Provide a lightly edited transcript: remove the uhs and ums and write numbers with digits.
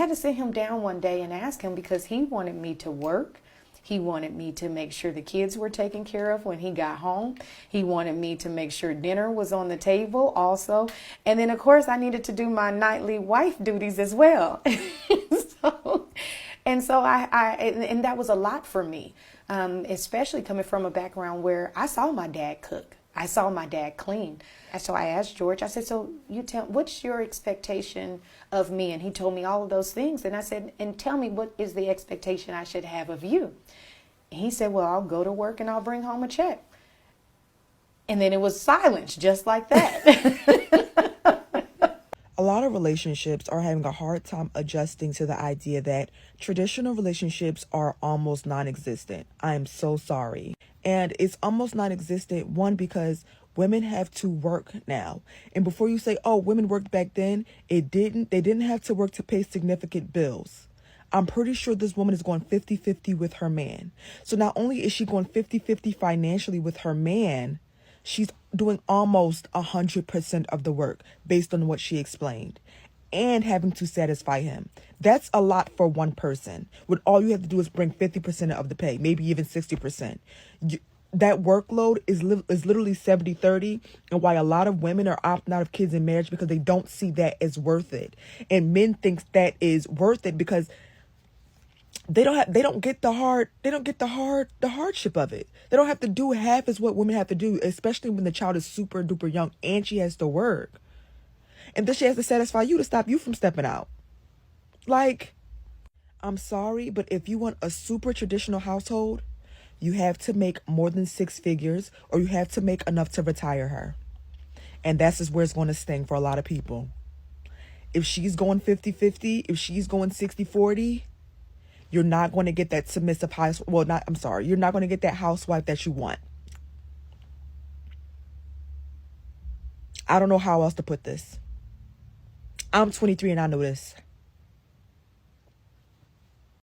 I had to sit him down one day and ask him because he wanted me to work. He wanted me to make sure the kids were taken care of when he got home. He wanted me to make sure dinner was on the table also. And then, of course, I needed to do my nightly wife duties as well. And that was a lot for me, especially coming from a background where I saw my dad cook. I saw my dad clean. And so I asked George, I said, so what's your expectation of me? And he told me all of those things. And I said, and tell me, what is the expectation I should have of you? And he said, well, I'll go to work and I'll bring home a check. And then it was silence, just like that. A lot of relationships are having a hard time adjusting to the idea that traditional relationships are almost non-existent. I am so sorry. And it's almost non-existent, one, because women have to work now. And before you say, oh, women worked back then, they didn't have to work to pay significant bills. I'm pretty sure this woman is going 50-50 with her man. So not only is she going 50-50 financially with her man, she's doing almost 100% of the work based on what she explained and having to satisfy him. That's a lot for one person when all you have to do is bring 50% of the pay, maybe even 60%. That workload is literally 70-30, and why a lot of women are opting out of kids in marriage because they don't see that as worth it. And men think that is worth it because they don't get the hardship of it. They don't have to do half as what women have to do, especially when the child is super duper young and she has to work. And then she has to satisfy you to stop you from stepping out. Like, I'm sorry, but if you want a super traditional household, you have to make more than 6 figures, or you have to make enough to retire her. And that's just where it's going to sting for a lot of people. If she's going 50-50, if she's going 60-40, you're not going to get that submissive you're not going to get that housewife that you want. I don't know how else to put this. I'm 23 and I know this.